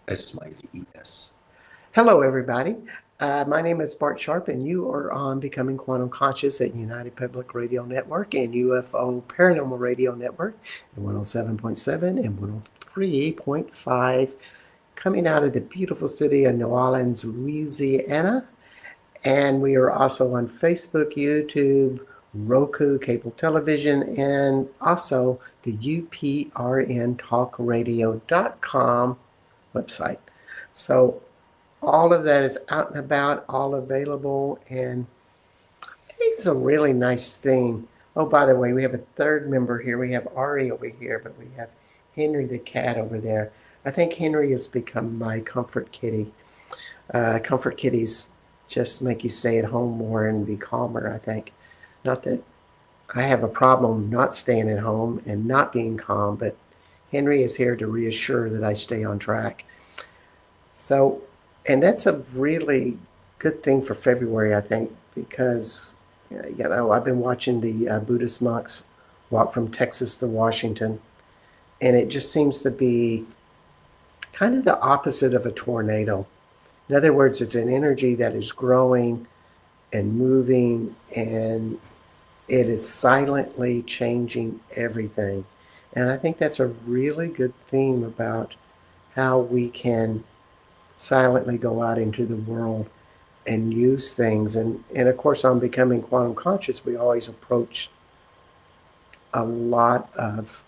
Esmaili, yes. Hello, everybody. My name is Bart Sharp, and you are on Becoming Quantum Conscious at United Public Radio Network and UFO Paranormal Radio Network at 107.7 and 103.5, coming out of the beautiful city of New Orleans, Louisiana. And we are also on Facebook, YouTube, Roku, cable television, and also the uprntalkradio.com website. So all of that is out and about, all available, and I think it's a really nice thing. Oh, by the way, we have a third member here. We have Ari over here, but we have Henry the cat over there. I think Henry has become my comfort kitty. Comfort kitties just make you stay at home more and be calmer, I think. Not that I have a problem not staying at home and not being calm, but Henry is here to reassure that I stay on track. So, and that's a really good thing for February, I think, because, I've been watching the Buddhist monks walk from Texas to Washington, and it just seems to be kind of the opposite of a tornado. In other words, it's an energy that is growing and moving, and it is silently changing everything. And I think that's a really good theme about how we can silently go out into the world and use things. And of course, on Becoming Quantum Conscious, we always approach a lot of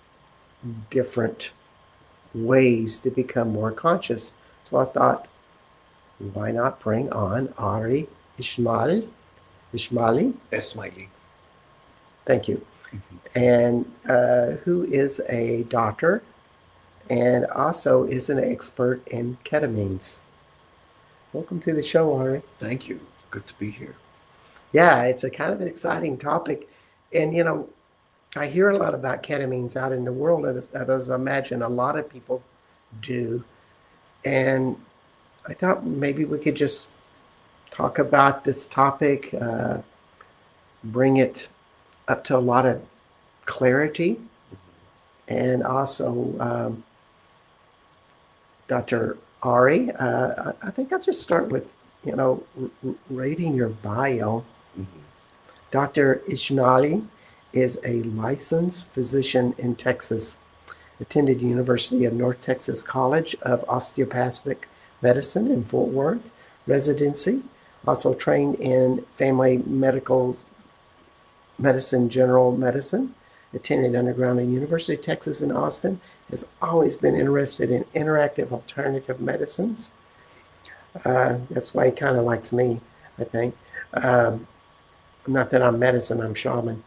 different ways to become more conscious. So I thought, why not bring on Ari Esmaili? Esmaili. Thank you. And who is a doctor and also is an expert in ketamines. Welcome to the show, Ari. Thank you. Good to be here. Yeah, it's a kind of an exciting topic. And, I hear a lot about ketamines out in the world, as I imagine a lot of people do. And I thought maybe we could just talk about this topic, bring it up to a lot of clarity. And also, Dr. Ari, I think I'll just start with, reading your bio. Dr. Esmaili is a licensed physician in Texas, attended University of North Texas College of Osteopathic Medicine in Fort Worth, residency, also trained in family medical medicine, general medicine, attended underground at University of Texas in Austin, has always been interested in interactive alternative medicines. That's why he kind of likes me, I think. Not that I'm medicine, I'm shaman.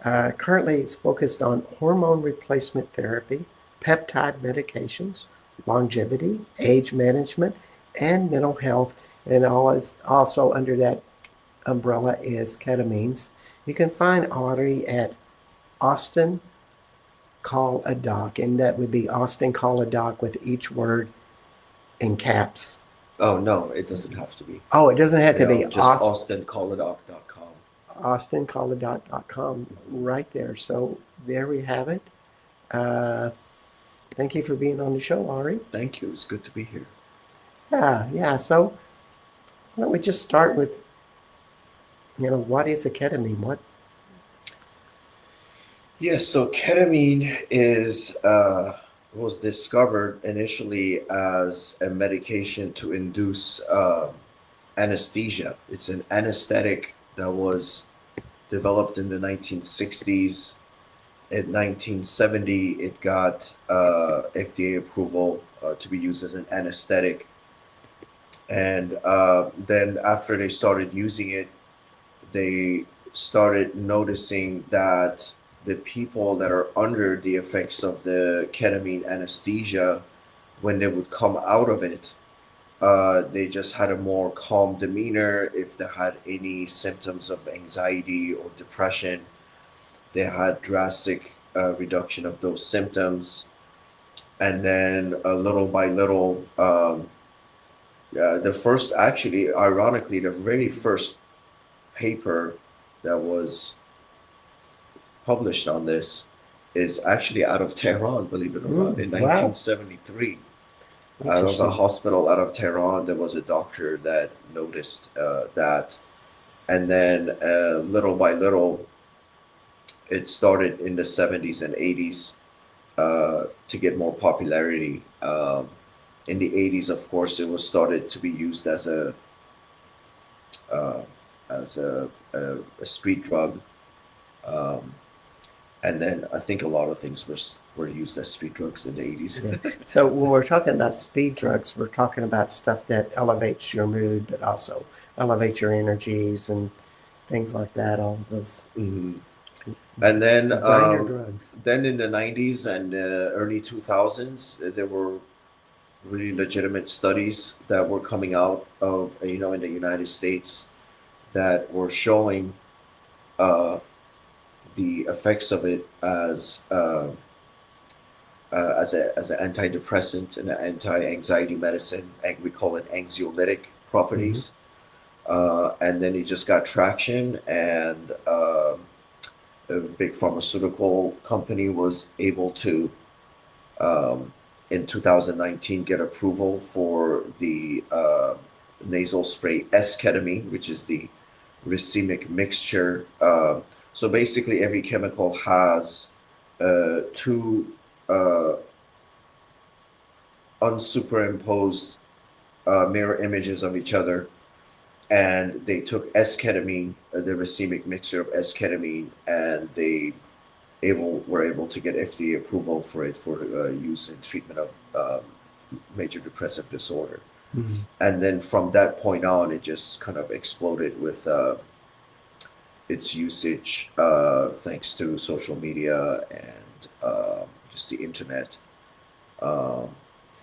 Currently, it's focused on hormone replacement therapy, peptide medications, longevity, age management, and mental health. And also under that umbrella is ketamines. You can find Ari at Austin Call a Doc, and that would be Austin Call a Doc with each word in caps. Oh, no, it doesn't have to be. Oh, it doesn't have to be. Just AustinCallADoc.com. AustinCallADoc.com right there. So there we have it. Thank you for being on the show, Ari. Thank you. It's good to be here. Yeah. So why don't we just start with, what is a ketamine? What? Yes, so ketamine was discovered initially as a medication to induce anesthesia. It's an anesthetic that was developed in the 1960s. In 1970, it got FDA approval to be used as an anesthetic. And then after they started using it, they started noticing that the people that are under the effects of the ketamine anesthesia, when they would come out of it, they just had a more calm demeanor. If they had any symptoms of anxiety or depression, they had drastic reduction of those symptoms, and then little by little, the first, actually, ironically, the very first paper that was published on this is actually out of Tehran, believe it or not, in Wow. 1973. Out of a Interesting. hospital out of Tehran, there was a doctor that noticed that. And then little by little, it started in the 70s and 80s to get more popularity. In the 80s, of course, it was started to be used uh, as a street drug. Um, and then I think a lot of things were used as street drugs in the 80s. Yeah. So when we're talking about speed drugs, we're talking about stuff that elevates your mood, but also elevates your energies and things like that. All of those Mhm. And then designer drugs. in the 90s and early 2000s, there were really legitimate studies that were coming out of, in the United States that were showing uh, the effects of it as an antidepressant and an anti-anxiety medicine. And we call it anxiolytic Hmm. properties. And then it just got traction, and a big pharmaceutical company was able to, um, in 2019, get approval for the nasal spray S-ketamine, which is the racemic mixture. So basically, every chemical has two uh, unsuperimposed mirror images of each other, and they took S-ketamine, the racemic mixture of S-ketamine, and they were able to get FDA approval for it for use in treatment of major depressive disorder. Hmm. And then from that point on, it just kind of exploded with its usage, thanks to social media and just the internet. Um,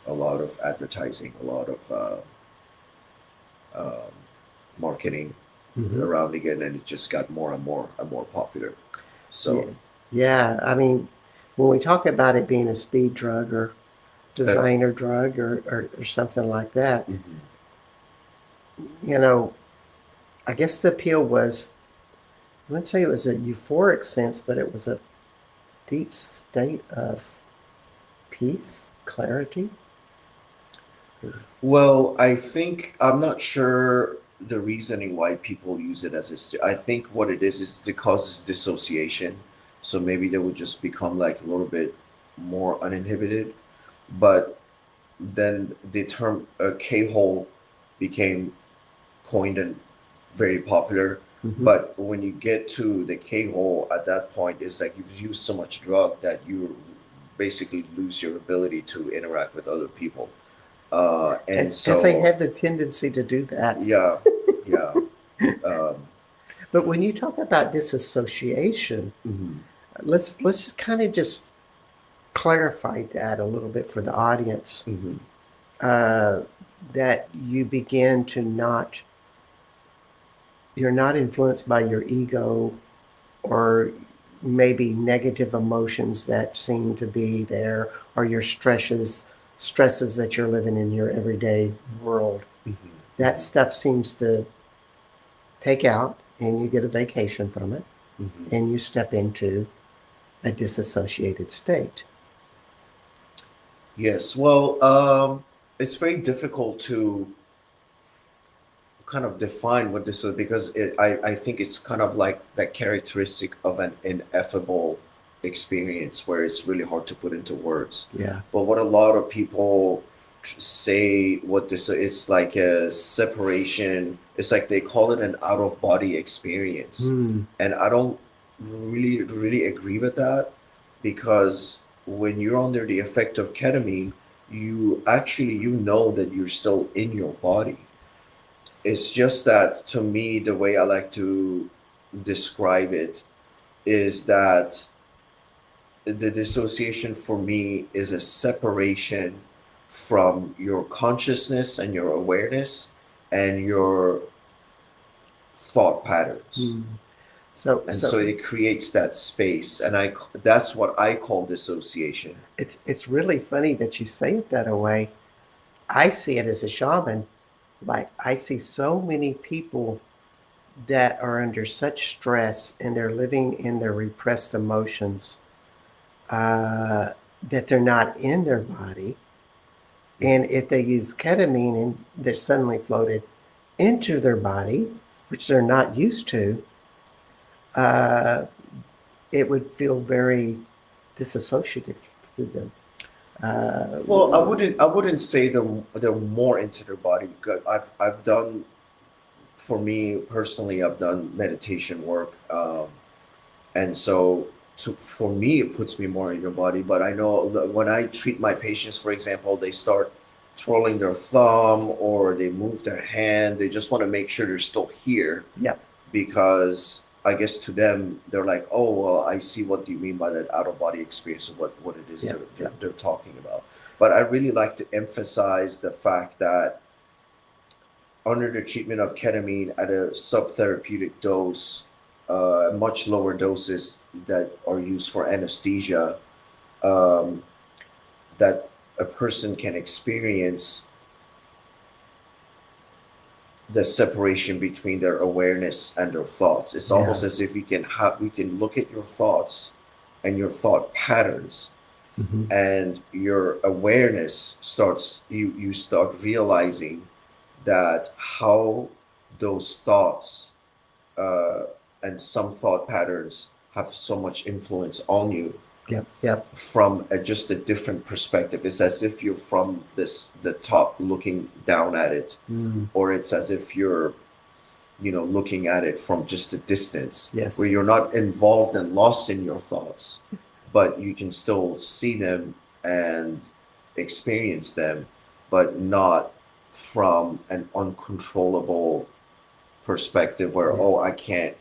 a lot of advertising, a lot of um, marketing Hmm. around again, and it just got more and more popular. Yeah. So, Yeah. I mean, when we talk about it being a speed drug or uh, designer drug or something like that, mhm. you know, I guess the appeal was, I wouldn't say it was a euphoric sense, but it was a deep state of peace, clarity. Well, I think I'm not sure the reasoning why people use it as I think what it is it causes dissociation. So maybe they would just become like a little bit more uninhibited. But then the term K-hole became coined and very popular. Hmm. But when you get to the K-hole at that point, it's like you've used so much drug that you basically lose your ability to interact with other people. And As they so, have the tendency to do that. yeah, yeah. Um, But when you talk about disassociation, mhm, let's just kind of just clarify that a little bit for the audience. mhm. Uh, that you begin to not, you're not influenced by your ego or maybe negative emotions that seem to be there or your stresses that you're living in your everyday world. Mhm, That mhm, stuff seems to take out and you get a vacation from it mhm. and you step into a disassociated state. Yes. Well, it's very difficult to kind of define what this is because I think it's kind of like that characteristic of an ineffable experience where it's really hard to put into words. Yeah. But what a lot of people say, what this it's like a separation. It's like they call it an out of body experience, Hmm. and I don't really agree with that, because when you're under the effect of ketamine, you know that you're still in your body. It's just that, to me, the way I like to describe it is that the dissociation for me is a separation from your consciousness and your awareness and your thought patterns. Hmm. So, And so so it creates that space, and that's what I call dissociation. it's really funny that you say it that way. I see it as a shaman. Like I see so many people that are under such stress and they're living in their repressed emotions, that they're not in their body. And if they use ketamine and they're suddenly floated into their body, which they're not used to, uh, it would feel very disassociative to them. Well, I wouldn't say they're more into their body, because I've done, for me personally, I've done meditation work, and so for me it puts me more in your body. But I know that when I treat my patients, for example, they start twirling their thumb or they move their hand. They just want to make sure they're still here, Yep, because I guess to them they're like, oh well, I see what you mean by that out of body experience of what it is yep, yep. they're talking about. But I really like to emphasize the fact that under the treatment of ketamine at a subtherapeutic dose, much lower doses that are used for anesthesia, um, that a person can experience the separation between their awareness and their thoughts. It's Yeah. almost as if we can look at your thoughts and your thought patterns, Hmm. and your awareness starts, you start realizing that how those thoughts, uh, and some thought patterns have so much influence on you Yep, yep. from just a different perspective. It's as if you're from the top looking down at it, Mm, or it's as if you're, looking at it from just a distance, where yes. you're not involved and lost in your thoughts, but you can still see them and experience them, but not from an uncontrollable perspective where, oh, Yes.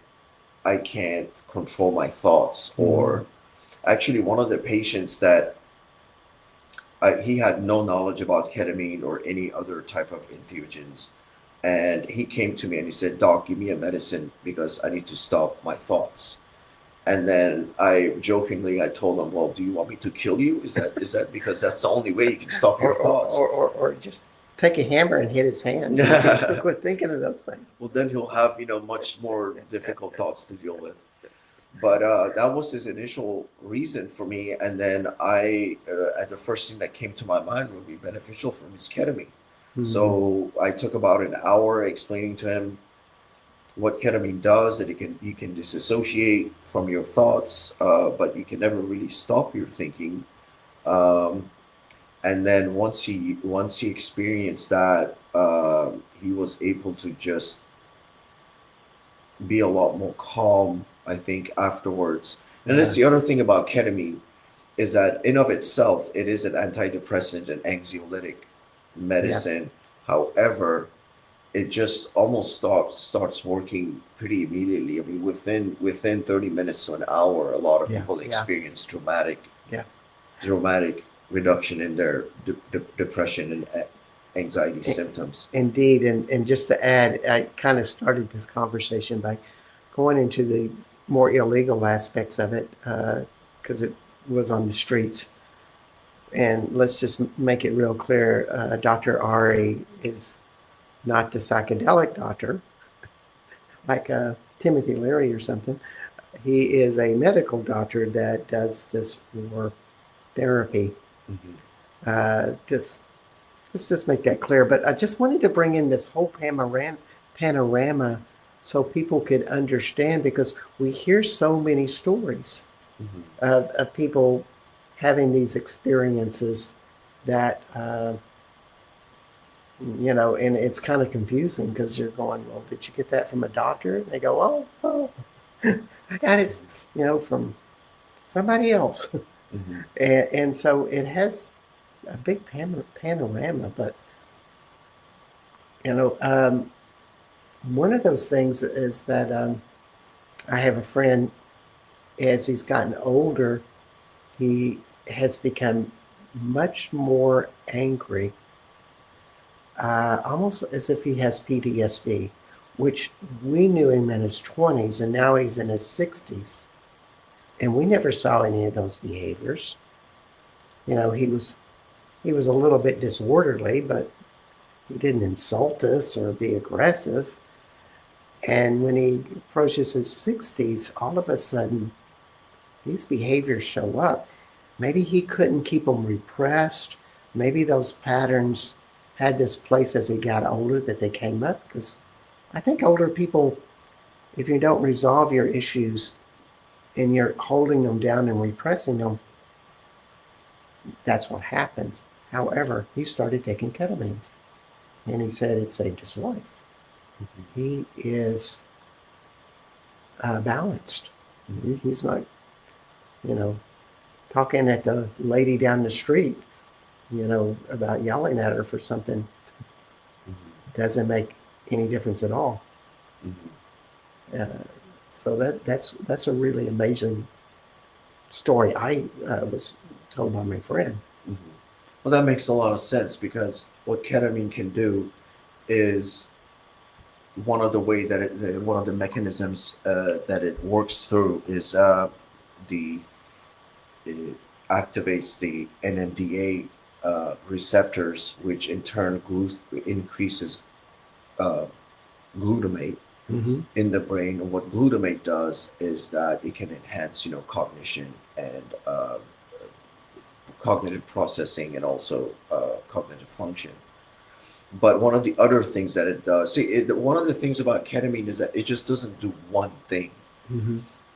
I can't control my thoughts. Mm, Or actually, one of the patients that he had no knowledge about ketamine or any other type of entheogens. And he came to me and he said, Doc, give me a medicine because I need to stop my thoughts. And then I told him, well, do you want me to kill you? Is that because that's the only way you can stop or, your or, thoughts? or, or, or just take a hammer and hit his hand. Quit thinking of those things. Well, then he'll have, much more difficult thoughts to deal with. But that was his initial reason for me. And then and the first thing that came to my mind would be beneficial for him is ketamine. Mm, So I took about an hour explaining to him what ketamine does, that you can disassociate from your thoughts, but you can never really stop your thinking. Um, and then once he experienced that, he was able to just be a lot more calm, I think, afterwards. And that's yeah. the other thing about ketamine, is that in of itself, it is an antidepressant and anxiolytic Yeah. medicine. However, it just almost starts working pretty immediately. I mean, within 30 minutes to an hour, a lot of Yeah. people Yeah. experience Yeah. dramatic reduction in their depression and anxiety I- symptoms. Indeed. And just to add, I kind of started this conversation by going into the more illegal aspects of it, because it was on the streets. And let's just make it real clear, Dr. Ari is not the psychedelic doctor like Timothy Leary or something. He is a medical doctor that does this for therapy. Mhm. This Let's just make that clear. But I just wanted to bring in this whole panorama so people could understand, because we hear so many stories Mhm. of people having these experiences that, and it's kind of confusing because you're going, well, did you get that from a doctor? And they go, oh, I got it, from somebody else. Mhm. And so it has a big panorama, but, you know, um, one of those things is that I have a friend, as he's gotten older, he has become much more angry, almost as if he has PTSD, which we knew him in his 20s, and now he's in his 60s. And we never saw any of those behaviors. You know, he was a little bit disorderly, but he didn't insult us or be aggressive. And when he approaches his 60s, all of a sudden, these behaviors show up. Maybe he couldn't keep them repressed. Maybe those patterns had this place as he got older that they came up. Because I think older people, if you don't resolve your issues and you're holding them down and repressing them, that's what happens. However, he started taking ketamines, and he said it saved his life. He is balanced. He's not, you know, talking at the lady down the street, you know, about yelling at her for something. Doesn't make any difference at all. So that's a really amazing story. I was told by my friend. Well, that makes a lot of sense, because what ketamine can do is one of the mechanisms that it works through is it activates the NMDA receptors, which in turn increases glutamate in the brain. And what glutamate does is that it can enhance, cognition and cognitive processing, and also cognitive function. But one of the other things that it does, one of the things about ketamine is that it just doesn't do one thing.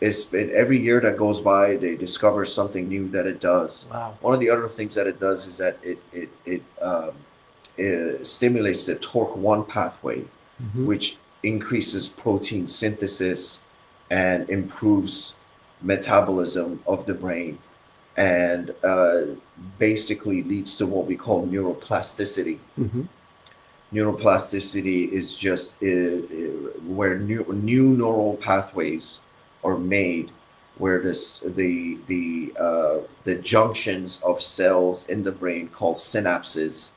Every year that goes by, they discover something new that it does. Wow. One of the other things that it does is that it stimulates the TORC1 pathway, which increases protein synthesis and improves metabolism of the brain, and basically leads to what we call neuroplasticity. Neuroplasticity is just where new neural pathways are made, where the junctions of cells in the brain called synapses,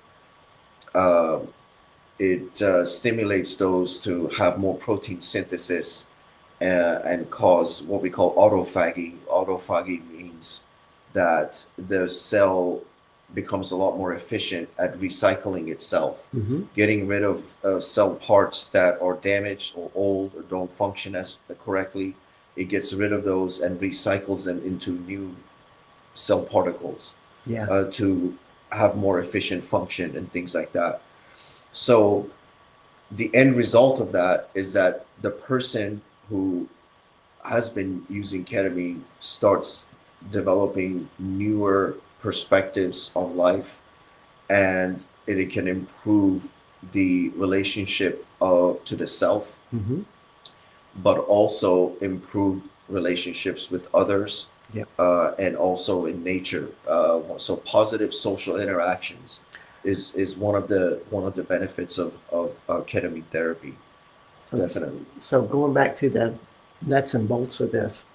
it stimulates those to have more protein synthesis and cause what we call autophagy. Autophagy means that the cell becomes a lot more efficient at recycling itself, getting rid of cell parts that are damaged or old or don't function as correctly. It gets rid of those and recycles them into new cell particles to have more efficient function and things like that. So the end result of that is that the person who has been using ketamine starts developing newer perspectives on life, and it can improve the relationship to the self, but also improve relationships with others, and also in nature. So positive social interactions is one of the benefits of ketamine therapy. Definitely. So going back to the nuts and bolts of this,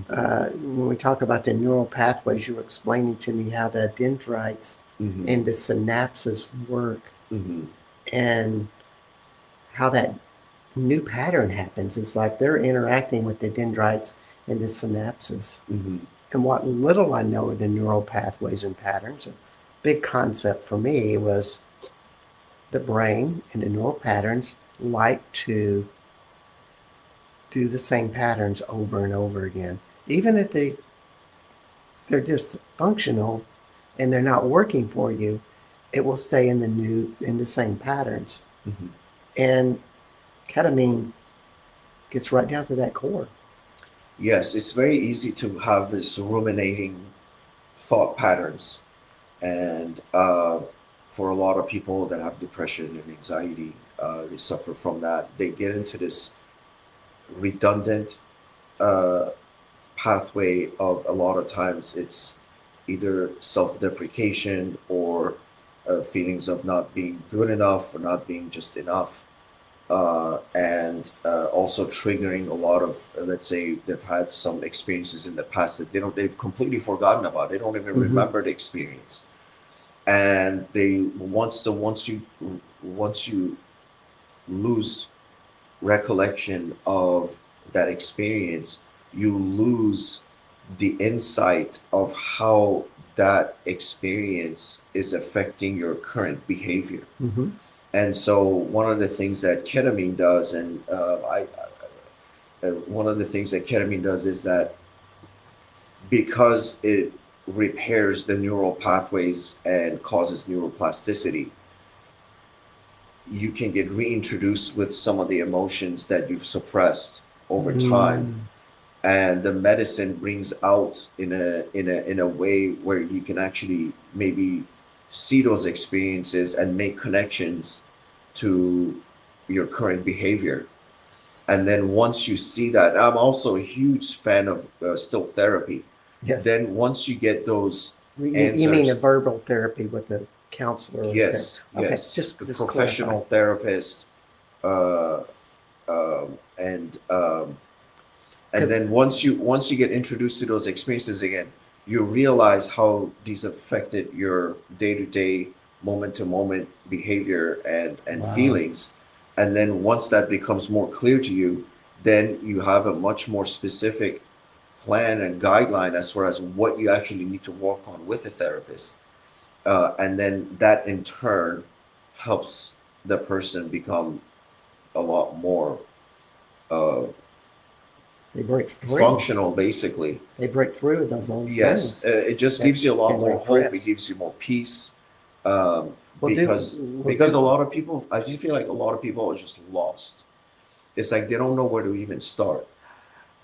when we talk about the neural pathways, you were explaining to me how the dendrites and the synapses work, and how that new pattern happens. It's like they're interacting with the dendrites and the synapses. And what little I know of the neural pathways and patterns, a big concept for me was the brain and the neural patterns like to do the same patterns over and over again. Even if they're dysfunctional and they're not working for you, it will stay in the same patterns. And ketamine gets right down to that core. Yes, it's very easy to have this ruminating thought patterns. And for a lot of people that have depression and anxiety, they suffer from that. They get into this redundant pathway of, a lot of times it's either self-deprecation or feelings of not being good enough or not being just enough, and also triggering a lot of, let's say they've had some experiences in the past that they've completely forgotten about. They don't even remember the experience, and they once you lose recollection of that experience, you lose the insight of how that experience is affecting your current behavior. Mm-hmm. And so one of the things that ketamine does, and one of the things that ketamine does is that because it repairs the neural pathways and causes neuroplasticity, you can get reintroduced with some of the emotions that you've suppressed over time, and the medicine brings out in a way where you can actually maybe see those experiences and make connections to your current behavior. And then once you see that, I'm also a huge fan of still therapy. Yes. Then once you get those You mean a answers, verbal therapy with the counselor? yes, Okay, yes, just the clarify. professional therapist, uh, and and 'Cause- then once you get introduced to those experiences again, you realize how these affected your day-to-day, moment-to-moment behavior and Wow. feelings. And then once that becomes more clear to you, then you have a much more specific plan and guideline as far as what you actually need to work on with a therapist. And then that in turn helps the person become a lot more uh, They break through. functional, basically. They break through with those old Yes, things. it just gives you a lot That's- more and hope. It repress. gives you more peace. Well, Because a lot of people, I just feel like a lot of people are just lost. It's like they don't know where to even start.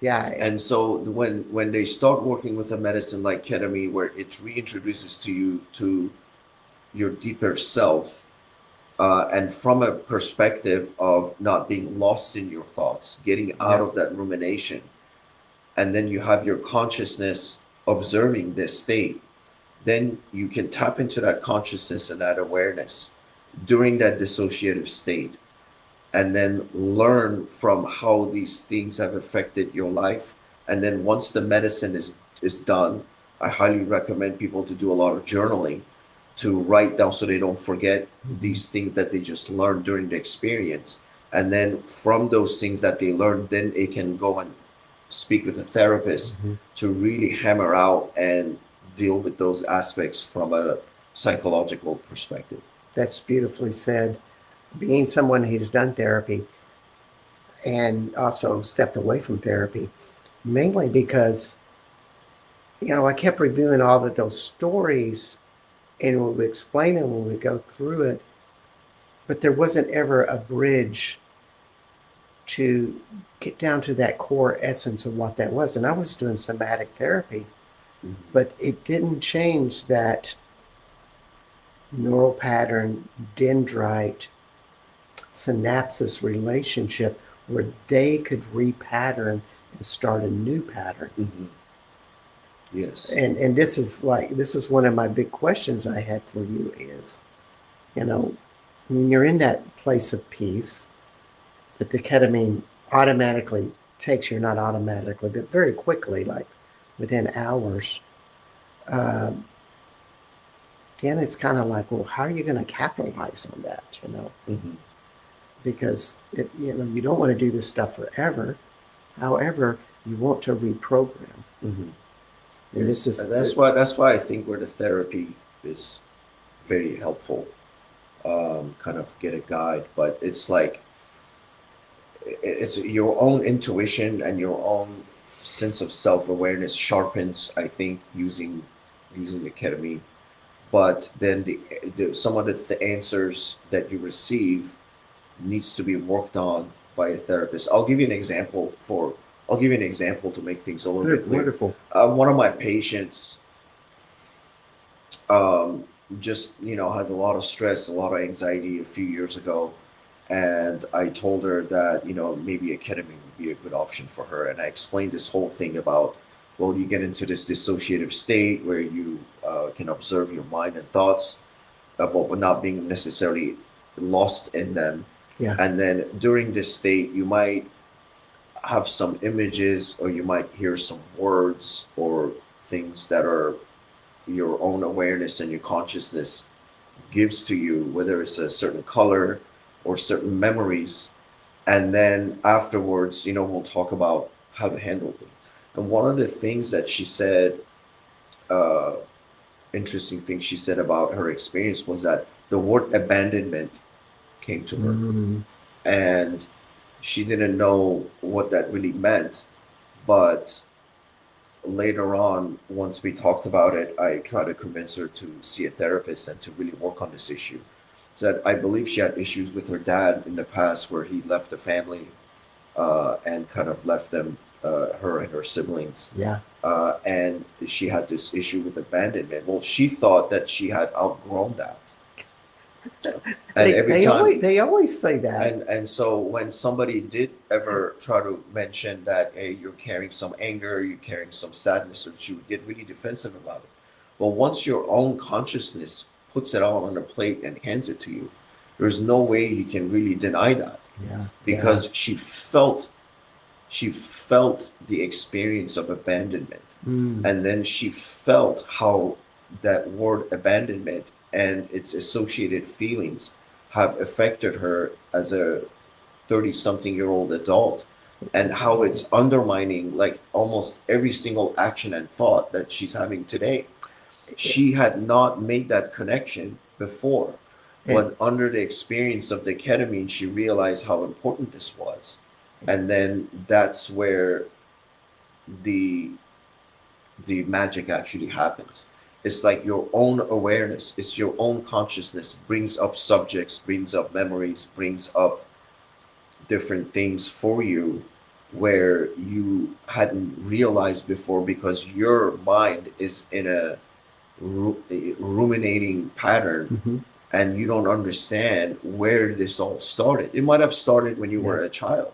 Yeah. And so when they start working with a medicine like ketamine, where it reintroduces to you to your deeper self, and from a perspective of not being lost in your thoughts, getting out of that rumination, and then you have your consciousness observing this state, then you can tap into that consciousness and that awareness during that dissociative state, and then learn from how these things have affected your life. And then once the medicine is done, I highly recommend people to do a lot of journaling, to write down so they don't forget these things that they just learned during the experience. And then from those things that they learned, then they can go and speak with a therapist to really hammer out and deal with those aspects from a psychological perspective. That's beautifully said. Being someone who's done therapy and also stepped away from therapy, mainly because, I kept reviewing all of those stories and we would explain them when we go through it, but there wasn't ever a bridge to get down to that core essence of what that was. And I was doing somatic therapy, but it didn't change that neural pattern, dendrite, synapses relationship where they could repattern and start a new pattern. Yes. And this is one of my big questions I had for you is, when you're in that place of peace, that the ketamine automatically takes you, not automatically, but very quickly, like within hours, then it's kind of like, well, how are you going to capitalize on that, Because, you don't want to do this stuff forever. However, you want to reprogram. Yes. That's why I think where the therapy is very helpful. Kind of get a guide, but it's like it's your own intuition and your own sense of self-awareness sharpens, I think, using the ketamine. But then some of the answers that you receive needs to be worked on by a therapist. I'll give you an example to make things a little bit clearer. Wonderful. One of my patients just had a lot of stress, a lot of anxiety a few years ago, and I told her that maybe a ketamine would be a good option for her. And I explained this whole thing about, well, you get into this dissociative state where you can observe your mind and thoughts, but not being necessarily lost in them. Yeah. And then during this state, you might have some images, or you might hear some words or things that are your own awareness and your consciousness gives to you, whether it's a certain color or certain memories. And then afterwards, we'll talk about how to handle them. And one of the things that she said, uh, interesting thing she said about her experience was that the word abandonment came to her, Mm, and she didn't know what that really meant. But later on, once we talked about it, I tried to convince her to see a therapist and to really work on this issue. So that I believe she had issues with her dad in the past where he left the family, and kind of left them, her and her siblings. yeah. And she had this issue with abandonment. Well, she thought that she had outgrown that. And They every they always time, they always say that. and so when somebody did ever try to mention that, hey, you're carrying some anger, you're carrying some sadness, or she would get really defensive about it. But once your own consciousness puts it all on a plate and hands it to you, there's no way you can really deny that, Yeah, yeah. because she felt the experience of abandonment, Mm. and then she felt how that word abandonment and its associated feelings have affected her as a 30 something year old adult, and how it's undermining like almost every single action and thought that she's having today. She had not made that connection before, And but under the experience of the ketamine, she realized how important this was. And then that's where the the magic actually happens. It's like your own awareness, it's your own consciousness brings up subjects, brings up memories, brings up different things for you where you hadn't realized before, because your mind is in a ruminating pattern, mhm, and you don't understand where this all started. It might have started when you yeah, were a child,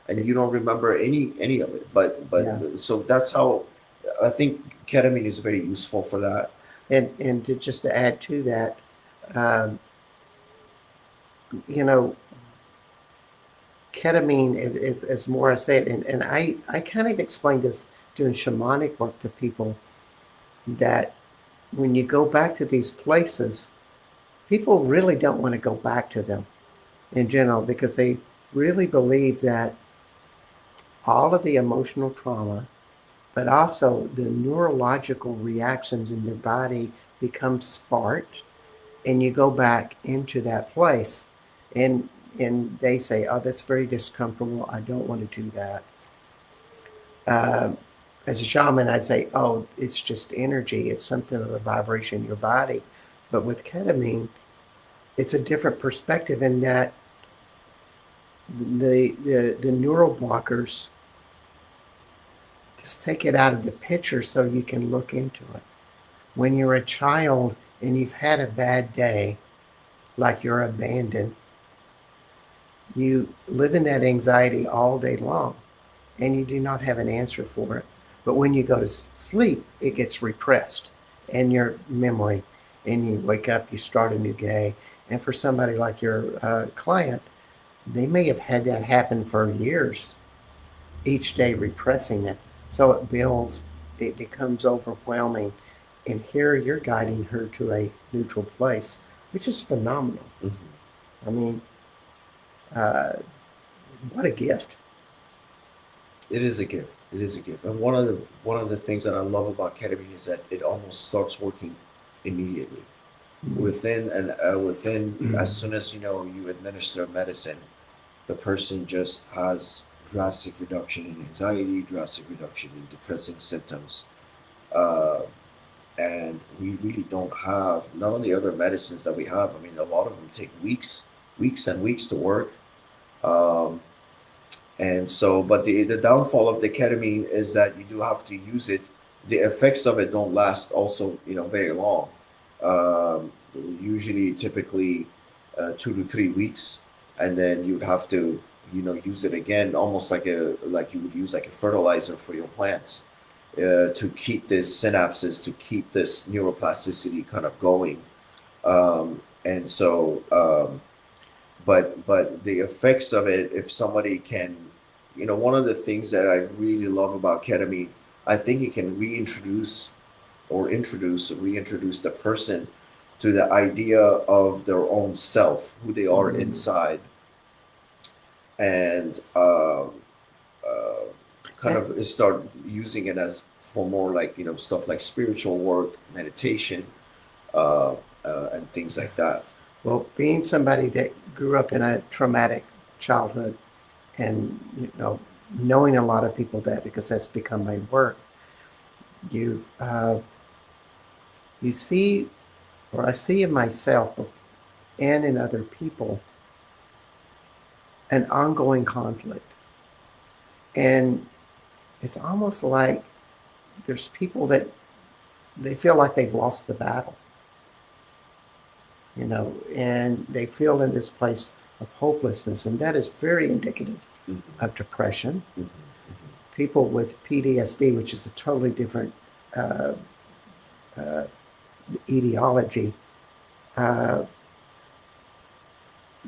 and you don't remember any of it. But yeah. so that's how I think ketamine is very useful for that. And just to add to that, um, you know, ketamine is, as Maura said, and I kind of explained this doing shamanic work to people, that when you go back to these places, people really don't want to go back to them in general because they really believe that all of the emotional trauma, but also the neurological reactions in your body become sparked, and you go back into that place, and they say, oh, that's very discomfortable, I don't want to do that. um, as a shaman, I'd say, oh, it's just energy, it's something of a vibration in your body. But with ketamine, it's a different perspective in that the neural blockers just take it out of the picture so you can look into it. When you're a child and you've had a bad day, like you're abandoned, you live in that anxiety all day long and you do not have an answer for it. But when you go to sleep, it gets repressed in your memory, and you wake up, you start a new day. And for somebody like your client, they may have had that happen for years, each day repressing it. So it builds, it becomes overwhelming. And here you're guiding her to a neutral place, which is phenomenal. Mhm. I mean, uh, what a gift. It is a gift. It is a gift. And one of the things that I love about ketamine is that it almost starts working immediately. Within as soon as you administer medicine, the person just has drastic reduction in anxiety, drastic reduction in depressing symptoms. Uh, and we really don't have none of the other medicines that we have. I mean, a lot of them take weeks and weeks to work. Um, and so, but the downfall of the ketamine is that you do have to use it. The effects of it don't last also, very long. Um, Usually, typically, 2 to 3 weeks, and then you'd have to, use it again, almost like you would use like a fertilizer for your plants, to keep this synapses, to keep this neuroplasticity kind of going. And so, but the effects of it, if somebody can, one of the things that I really love about ketamine, I think it can reintroduce the person to the idea of their own self, who they are Mm, inside, and uh, kind And, of start using it as for more like stuff like spiritual work, meditation, uh, and things like that. well, being somebody that grew up in a traumatic childhood and, knowing a lot of people that because that's become my work, you've, you see, or I see in myself and in other people an ongoing conflict. And it's almost like there's people that they feel like they've lost the battle, and they feel in this place of hopelessness. And that is very indicative Hmm. of depression. Hmm. Hmm. People with PTSD, which is a totally different uh, uh, etiology, uh,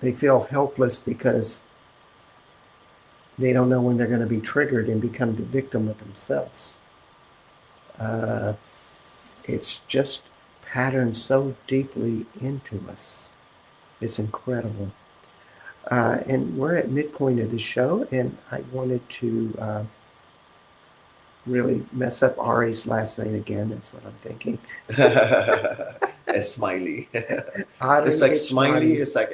they feel helpless because they don't know when they're going to be triggered and become the victim of themselves. Uh, it's just patterned so deeply into us. It's incredible. And we're at midpoint of the show, and I wanted to really mess up Ari's last name again. That's what I'm thinking. Esmaili. Ari It's like smiley. Esmaili. It's like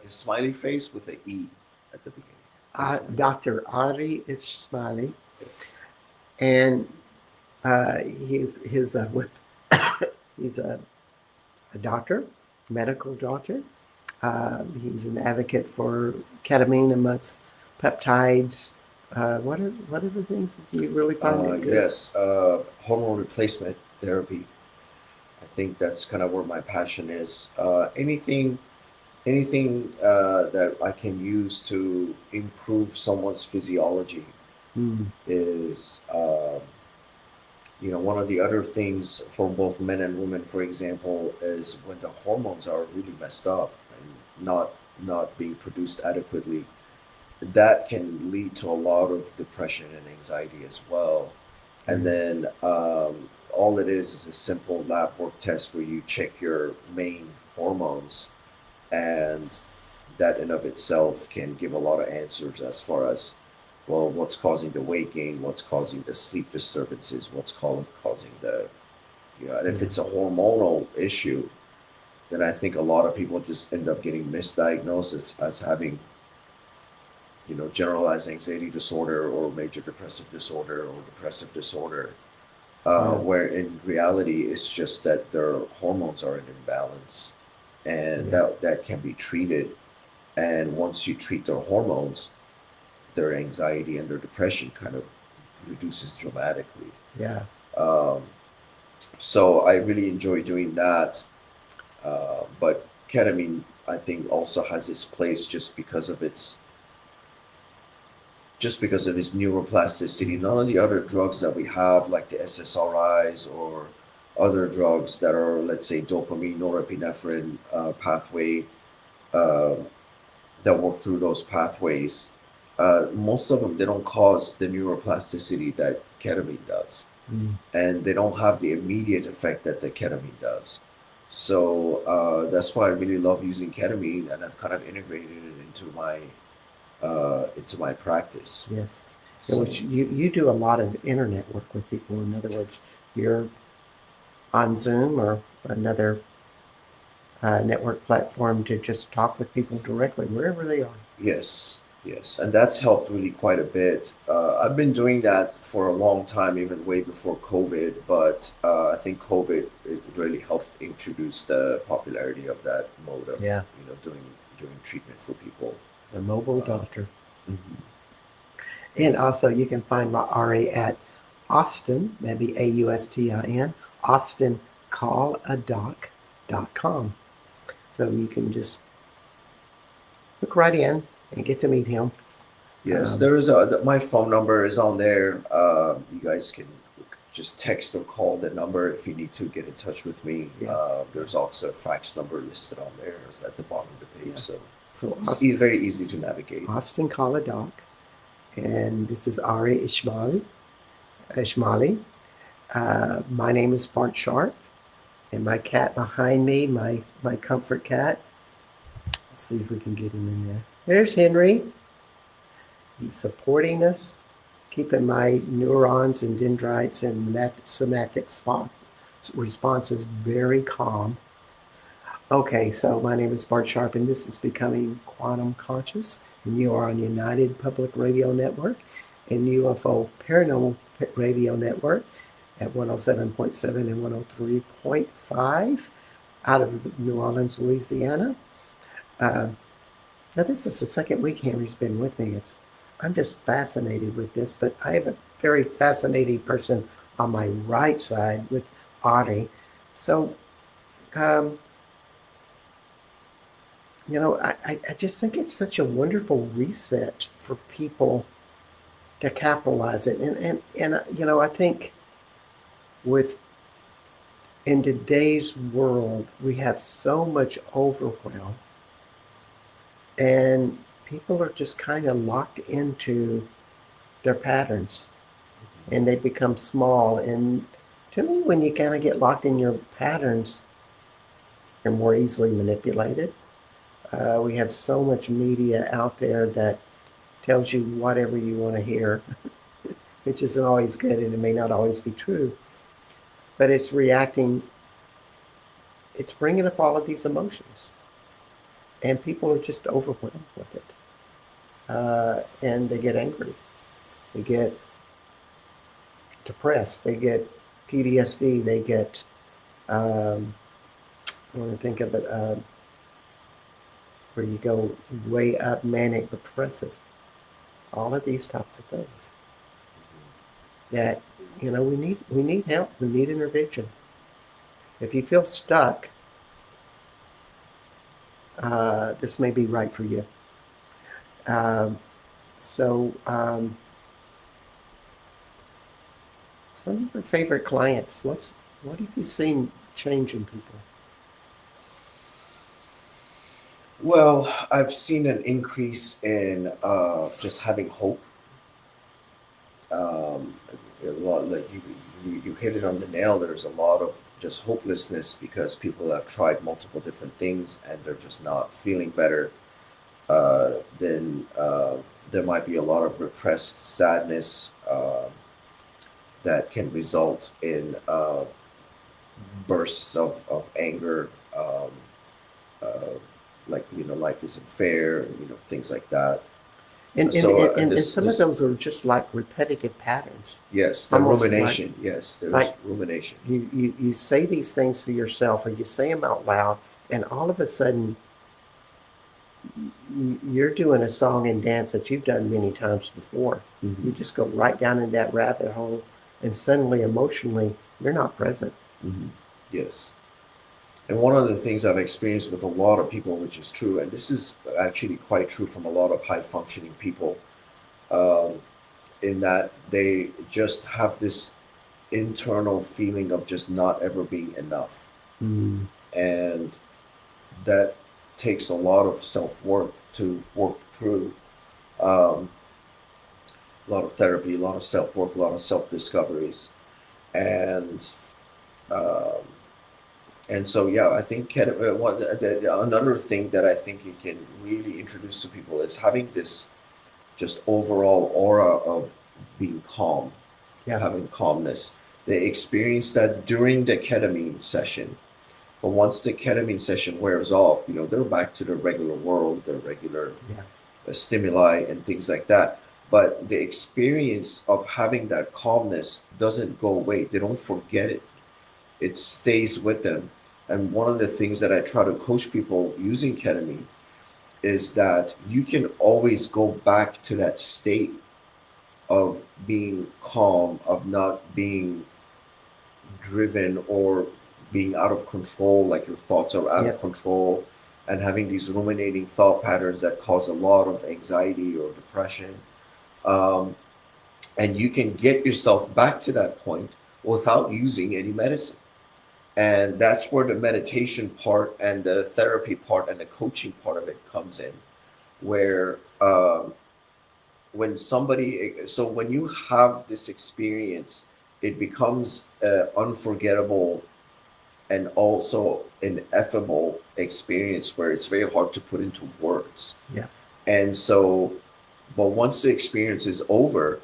a smiley face with an E at the beginning. Esmaili. Dr. Ari Esmaili. Yes. And he's he's a doctor, medical doctor. He's an advocate for ketamine amongst peptides. What are the things that you really find it good? Yes. Hormone replacement therapy. I think that's kind of where my passion is. Anything that I can use to improve someone's physiology Mm, is, one of the other things for both men and women, for example, is when the hormones are really messed up and not being produced adequately, that can lead to a lot of depression and anxiety as well. And yeah, then all it is a simple lab work test where you check your main hormones, and that in of itself can give a lot of answers as far as, well, what's causing the weight gain, what's causing the sleep disturbances, what's causing and if yeah, it's a hormonal issue, then I think a lot of people just end up getting misdiagnosed as having, generalized anxiety disorder or major depressive disorder or depressive disorder, yeah, where in reality it's just that their hormones are in imbalance, and yeah, that can be treated. And once you treat their hormones, their anxiety and their depression kind of reduces dramatically. yeah, Um, so I really enjoy doing that. But ketamine, I think, also has its place just because of its neuroplasticity. None of the other drugs that we have, like the SSRIs or other drugs that are, let's say, dopamine, norepinephrine pathway, uh, that work through those pathways, most of them, they don't cause the neuroplasticity that ketamine does, mm, and they don't have the immediate effect that the ketamine does. So that's why I really love using ketamine, and I've kind of integrated it into my practice. yes. Yeah, So which you do a lot of internet work with people. In other words, you're on Zoom or another network platform to just talk with people directly wherever they are. yes, yes, and that's helped really quite a bit. I've been doing that for a long time, even way before COVID. But I think COVID, it really helped introduce the popularity of that mode of Yeah, doing treatment for people. the mobile Uh, doctor. mhm. And Yes. also, you can find Ari at Austin, maybe AUSTIN, AustinCallAdoc.com. So you can just look right in and get to meet him. Yes, Um, there is my phone number is on there. You guys can just text or call the number if you need to get in touch with me. yeah, yeah, There's also a fax number listed on there. It's at the bottom of the page, yeah. so So it's very easy to navigate. Austin Call and this is Ari Ishmaeli. My name is Bart Sharp, and my cat behind me, my comfort cat. Let's see if we can get him in there. There's Henry. He's supporting us, keeping my neurons and dendrites and synaptic responses very calm. Okay, so my name is Bart Sharp, and this is Becoming Quantum Conscious, and you are on United Public Radio Network and UFO Paranormal Radio Network at 107.7 and 103.5 out of New Orleans, Louisiana. Now, this is the second week Henry's been with me. I'm just fascinated with this, but I have a very fascinating person on my right side with Ari. So, I just think it's such a wonderful reset for people to capitalize it. And I think in today's world, we have so much overwhelm, and people are just kind of locked into their patterns, and they become small. And to me, when you kind of get locked in your patterns, you're more easily manipulated. We have so much media out there that tells you whatever you want to hear, which isn't always good, and it may not always be true. But it's reacting, it's bringing up all of these emotions. And people are just overwhelmed with it. And they get angry. They get depressed. They get PTSD. They get, I want to think of it, where you go way up, manic depressive. All of these types of things that, we need help. We need intervention. If you feel stuck, this may be right for you. Some of your favorite clients, what have you seen change in people? Well, I've seen an increase in just having hope. A lot, like you hit it on the nail. There's a lot of just hopelessness because people have tried multiple different things and they're just not feeling better. Then there might be a lot of repressed sadness that can result in bursts of anger, like life isn't fair, and things like that. And some of those are just like repetitive patterns. Yes, the Almost rumination. Yes, there's like rumination. You say these things to yourself, or you say them out loud, and all of a sudden you're doing a song and dance that you've done many times before. Mm-hmm. You just go right down in that rabbit hole, and suddenly emotionally you're not present. Mm-hmm. Yes. And one of the things I've experienced with a lot of people, which is true, and this is actually quite true from a lot of high functioning people, in that they just have this internal feeling of just not ever being enough. Mm. And that takes a lot of self-work to work through. A lot of therapy, a lot of self-work, a lot of self-discoveries. And so, yeah, I think another thing that I think it can really introduce to people is having this just overall aura of being calm, having calmness. They experience that during the ketamine session. But once the ketamine session wears off, they're back to their regular world, their regular stimuli and things like that. But the experience of having that calmness doesn't go away. They don't forget it. It stays with them. And one of the things that I try to coach people using ketamine is that you can always go back to that state of being calm, of not being driven or being out of control, like your thoughts are out of control, and having these ruminating thought patterns that cause a lot of anxiety or depression. And you can get yourself back to that point without using any medicine. And that's where the meditation part and the therapy part and the coaching part of it comes in, where when you have this experience, it becomes an unforgettable and also an ineffable experience where it's very hard to put into words. Yeah. And so But once the experience is over,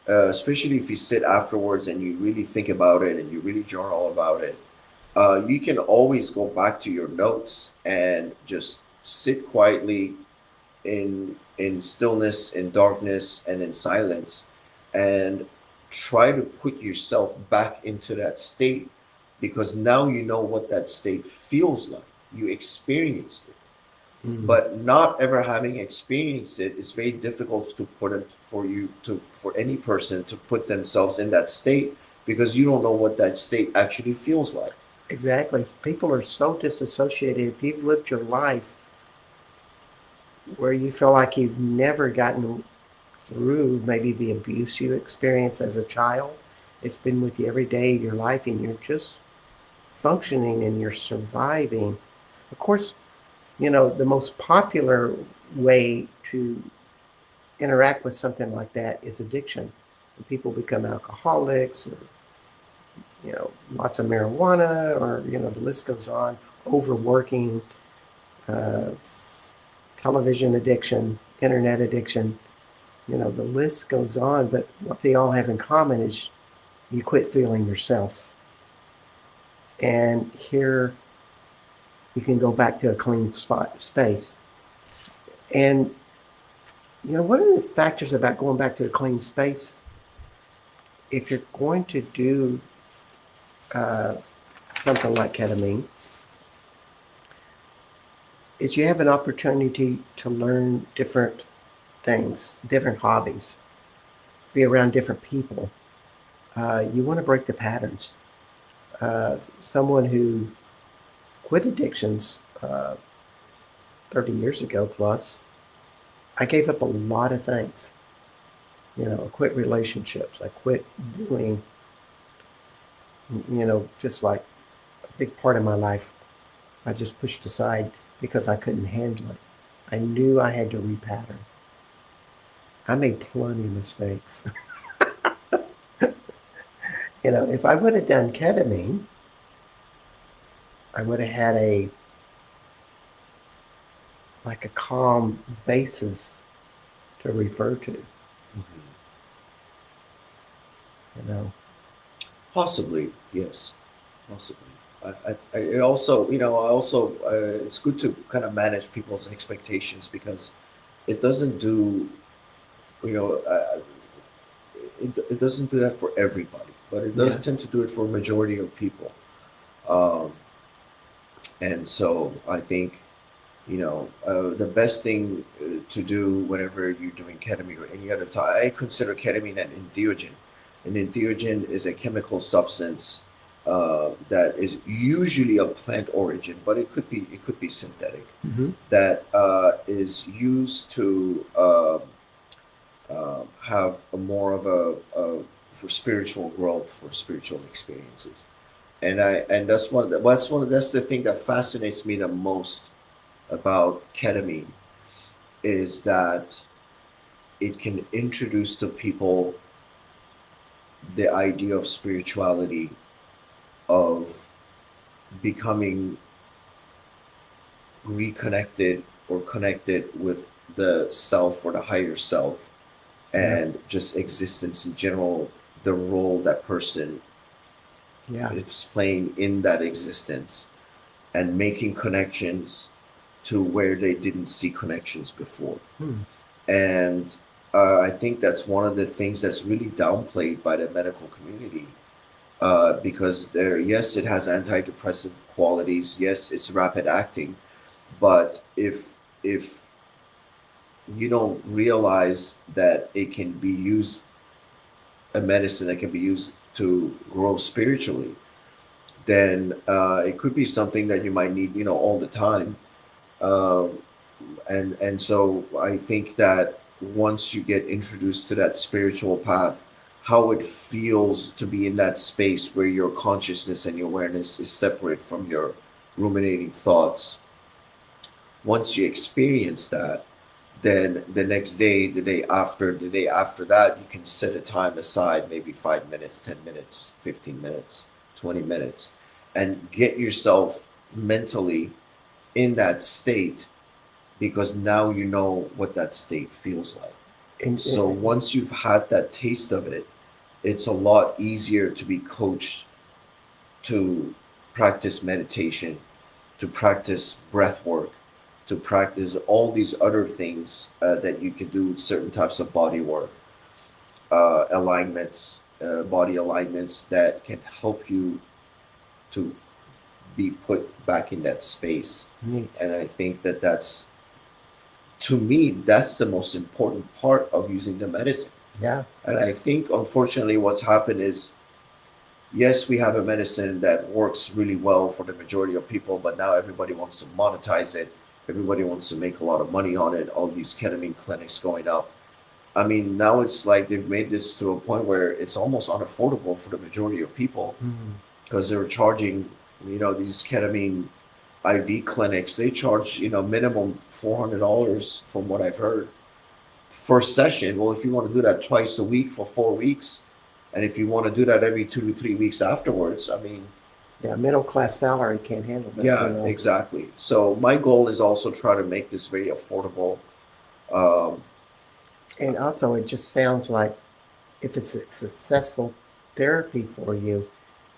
especially if you sit afterwards and you really think about it and you really journal about it, you can always go back to your notes and just sit quietly in stillness, in darkness, and in silence, and try to put yourself back into that state, because now you know what that state feels like. You experienced it. Mm. But not ever having experienced it, it's very difficult to for any person to put themselves in that state, because you don't know what that state actually feels like. Exactly. People are so disassociated. If you've lived your life where you feel like you've never gotten through maybe the abuse you experienced as a child, it's been with you every day of your life, and you're just functioning and you're surviving. Of course, the most popular way to interact with something like that is addiction. When people become alcoholics, or lots of marijuana, or the list goes on. Overworking, uh, television addiction, internet addiction. The list goes on. But what they all have in common is you quit feeling yourself, and here you can go back to a clean space. And one of the factors about going back to a clean space, if you're going to do uh, something like ketamine, is you have an opportunity to learn different things, different hobbies, be around different people. You want to break the patterns. Someone who quit addictions 30 years ago plus, I gave up a lot of things. I quit relationships. I quit doing, just like a big part of my life, I just pushed aside because I couldn't handle it. I knew I had to repattern. I made plenty of mistakes. If I would have done ketamine, I would have had a calm basis to refer to, Mhm. you know. Possibly, yes, possibly. It also, I also, it's good to kind of manage people's expectations, because it doesn't do, you know, it doesn't do that for everybody, but it Yeah. does tend to do it for a majority of people. Um, and so I think, the best thing to do whenever you're doing ketamine or any other time, I consider ketamine an entheogen. An entheogen is a chemical substance that is usually of plant origin, but it could be synthetic. Hmm. That is used to have a more of a for spiritual growth, for spiritual experiences. And that's the thing that fascinates me the most about ketamine, is that it can introduce to people the idea of spirituality, of becoming reconnected or connected with the self or the higher self, Yeah. and just existence in general, the role that person Yeah. is playing in that existence, and making connections to where they didn't see connections before. Hmm. And I think that's one of the things that's really downplayed by the medical community, because yes, it has antidepressive qualities. Yes, it's rapid acting, but if you don't realize that it can be used, a medicine that can be used to grow spiritually, then it could be something that you might need, all the time. Um, and so I think that once you get introduced to that spiritual path, how it feels to be in that space where your consciousness and your awareness is separate from your ruminating thoughts. Once you experience that, then the next day, the day after that, you can set a time aside, maybe 5 minutes, 10 minutes, 15 minutes, 20 minutes, and get yourself mentally in that state, because now you know what that state feels like. So once you've had that taste of it, it's a lot easier to be coached to practice meditation, to practice breath work, to practice all these other things that you can do with certain types of body work, alignments, body alignments that can help you to be put back in that space. Neat. And I think that that's, to me, that's the most important part of using the medicine. Yeah. And I think, unfortunately, what's happened is, yes, we have a medicine that works really well for the majority of people, but now everybody wants to monetize it. Everybody wants to make a lot of money on it. All these ketamine clinics going up. I mean, now it's like they've made this to a point where it's almost unaffordable for the majority of people Mhm. because they're charging, these ketamine IV clinics, they charge, minimum $400 from what I've heard. First session. Well, if you want to do that twice a week for 4 weeks, and if you want to do that every 2 to 3 weeks afterwards, I mean, Yeah, middle class salary can't handle that. yeah, exactly. So my goal is also try to make this very affordable. Um, And also, it just sounds like if it's a successful therapy for you,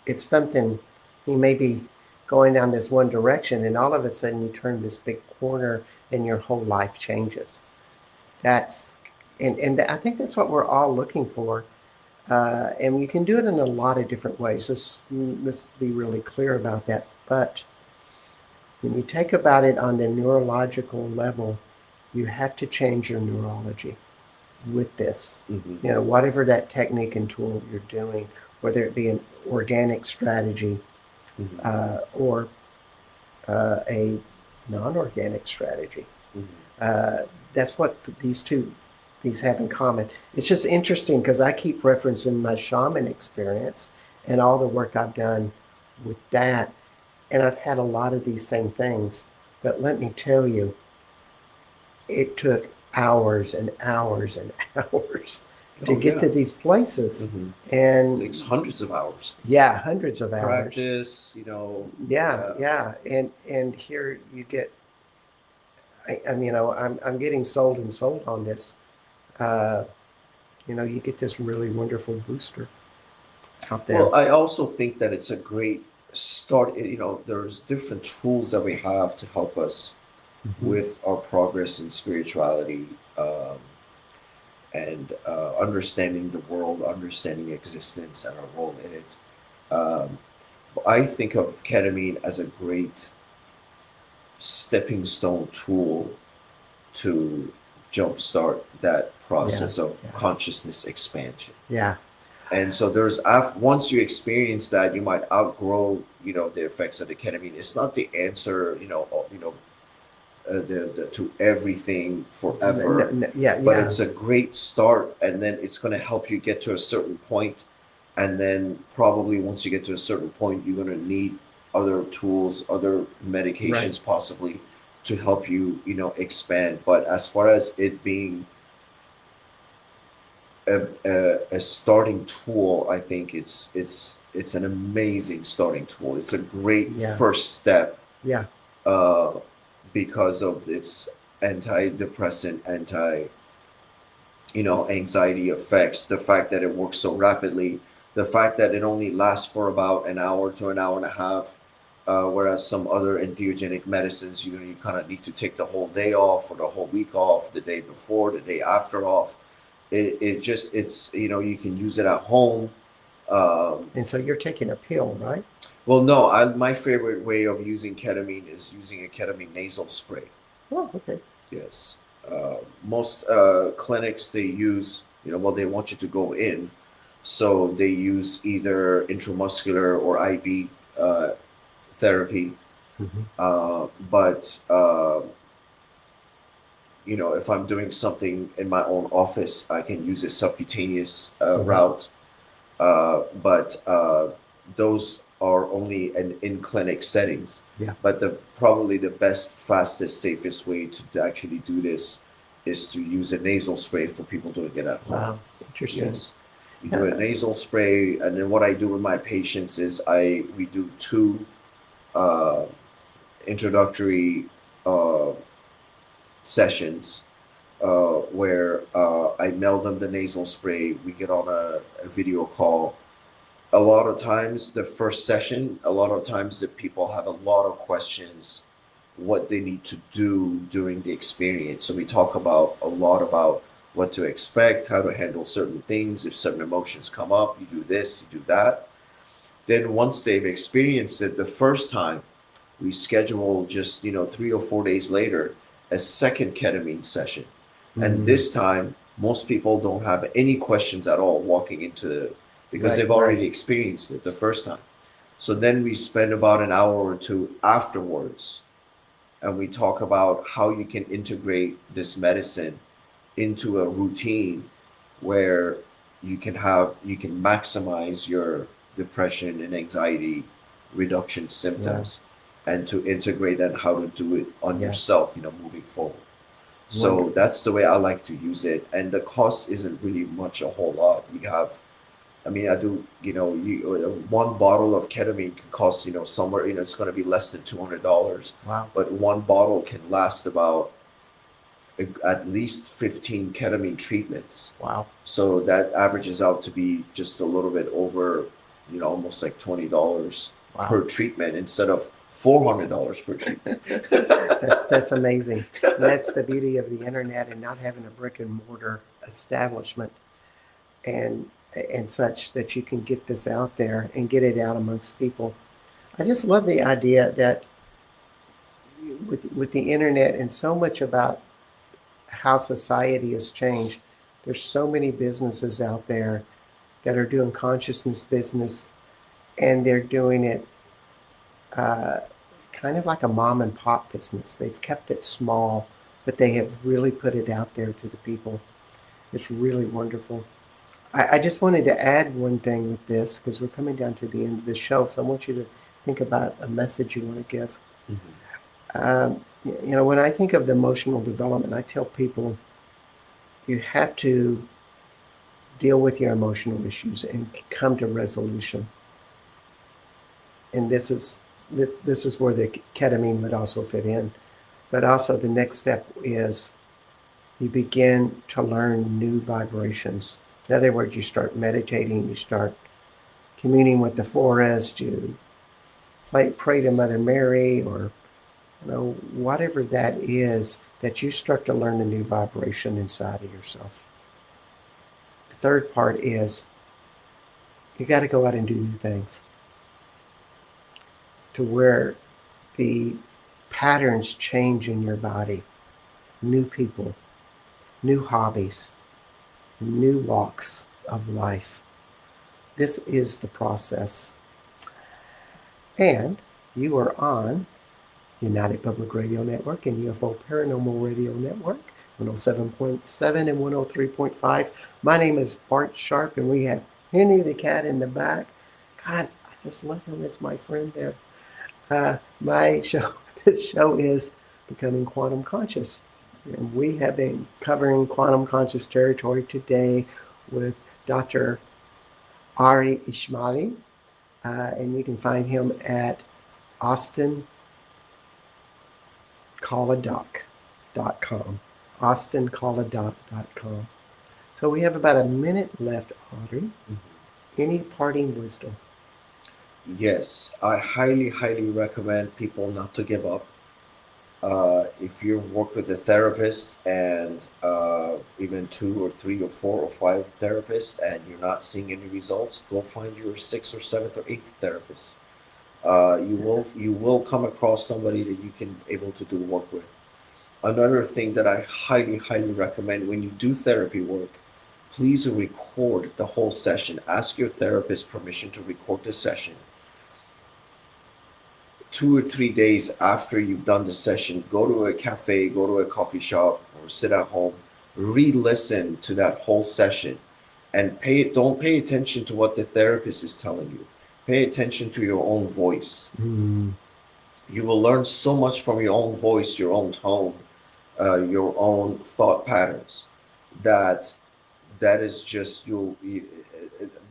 it's something you may be going down this one direction, and all of a sudden you turn this big corner, and your whole life changes. That's and I think that's what we're all looking for. And you can do it in a lot of different ways. Let's be really clear about that. But when you take about it on the neurological level, you have to change your neurology with this. mhm, Whatever that technique and tool you're doing, whether it be an organic strategy mhm, or a non-organic strategy. mhm. That's what these have in common. It's just interesting because I keep referencing my shaman experience and all the work I've done with that, and I've had a lot of these same things. But let me tell you, it took hours and hours and hours to Oh, get yeah. to these places, Mhm. and Takes hundreds of hours. yeah, hundreds of hours. Practice, Yeah, yeah, and here you get. I'm getting sold and sold on this. Uh, you get this really wonderful booster out there. Well, I also think that it's a great start. There's different tools that we have to help us Mhm. with our progress in spirituality, and understanding the world, understanding existence and our role in it. Um, I think of ketamine as a great stepping stone tool to jumpstart that Yeah, process of yeah, consciousness expansion. yeah. And so once you experience that, you might outgrow, the effects of the ketamine. It's not the answer, to everything forever, Yeah, but yeah. it's a great start, and then it's going to help you get to a certain point, and then probably once you get to a certain point, you're going to need other tools, other Right. medications, possibly to help you, expand. But as far as it being a starting tool, I think it's an amazing starting tool. It's a great Yeah, first step, yeah. uh, because of its antidepressant, anxiety effects, the fact that it works so rapidly, the fact that it only lasts for about an hour to an hour and a half, whereas some other entheogenic medicines, you kind of need to take the whole day off or the whole week off, the day before, the day after off. It's, you can use it at home. Um, And so you're taking a pill, right? well, no, my favorite way of using ketamine is using a ketamine nasal spray. Oh, okay. Yes. Most clinics, they use, well, they want you to go in. So they use either intramuscular or IV therapy. Mhm. But if I'm doing something in my own office, I can use a subcutaneous Mhm. route. But those are only in clinic settings. Yeah. But probably the best, fastest, safest way to actually do this is to use a nasal spray for people doing it at home. Wow. Interesting. Yes, you do a Yeah. nasal spray, and then what I do with my patients is we do two uh, introductory uh, sessions where I mail them the nasal spray. We get on a video call. A lot of times, the first session, a lot of times the people have a lot of questions what they need to do during the experience. So we talk about a lot about what to expect, how to handle certain things. If certain emotions come up, you do this, you do that. Then once they've experienced it the first time, we schedule just 3 or 4 days later a second ketamine session. And Mm, this time, most people don't have any questions at all walking into because right, they've right. already experienced it the first time. So then we spend about an hour or two afterwards and we talk about how you can integrate this medicine into a routine where you can maximize your depression and anxiety reduction Yeah, symptoms and to integrate and how to do it on yeah, yourself, moving forward. So wonderful. that's the way I like to use it. And the cost isn't really much a whole lot. You have I mean, I do, one bottle of ketamine can cost, somewhere, it's going to be less than $200, Wow, but one bottle can last about at least 15 ketamine treatments. wow, So that averages out to be just a little bit over, almost like $20 wow. per treatment instead of $400 per treatment. That's amazing. And that's the beauty of the internet and not having a brick and mortar establishment and such that you can get this out there and get it out amongst people. I just love the idea that with the internet and so much about how society has changed, there's so many businesses out there that are doing consciousness business, and they're doing it uh, kind of like a mom and pop business. They've kept it small, but they have really put it out there to the people. It's really wonderful. I just wanted to add one thing with this because we're coming down to the end of the show. So I want you to think about a message you want to give. Mhm. When I think of the emotional development, I tell people you have to deal with your emotional issues and come to resolution. And this is where the ketamine would also fit in. But also the next step is you begin to learn new vibrations. In other words, you start meditating, you start communing with the forest, you pray to Mother Mary, or whatever that is, that you start to learn a new vibration inside of yourself. The third part is you got to go out and do new things to where the patterns change in your body. New people, new hobbies, new walks of life. This is the process. And you are on United Public Radio Network and UFO Paranormal Radio Network, 107.7 and 103.5. My name is Bart Sharp, and we have Henry the Cat in the back. God, I just love him as my friend there. My show, this show is Becoming Quantum Conscious. And we have been covering quantum conscious territory today with Dr. Ari Esmaili, and you can find him at austincoladoc.com. austincoladoc.com. So we have about a minute left, Audrey. Mhm. Any parting wisdom? Yes, I highly, highly recommend people not to give up. If you work with a therapist and even 2 or 3 or 4 or 5 therapists and you're not seeing any results, go find your sixth or seventh or eighth therapist. You will come across somebody that you can able to do work with. Another thing that I highly, highly recommend when you do therapy work, please record the whole session. Ask your therapist permission to record the session. 2 or 3 days after you've done the session, go to a cafe, go to a coffee shop, or sit at home, re-listen to that whole session, and don't pay attention to what the therapist is telling you. Pay attention to your own voice. You will learn so much from your own voice, your own tone, your own thought patterns. That that is just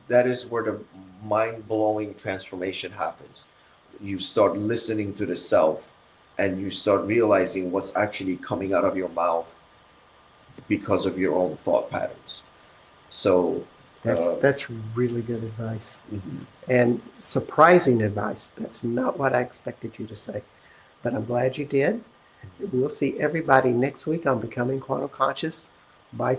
that is where the mind-blowing transformation happens. You start listening to the self and you start realizing what's actually coming out of your mouth because of your own thought patterns. So That's really good advice mhm. and surprising advice. That's not what I expected you to say, but I'm glad you did. We'll see everybody next week on Becoming Quantum Conscious. Bye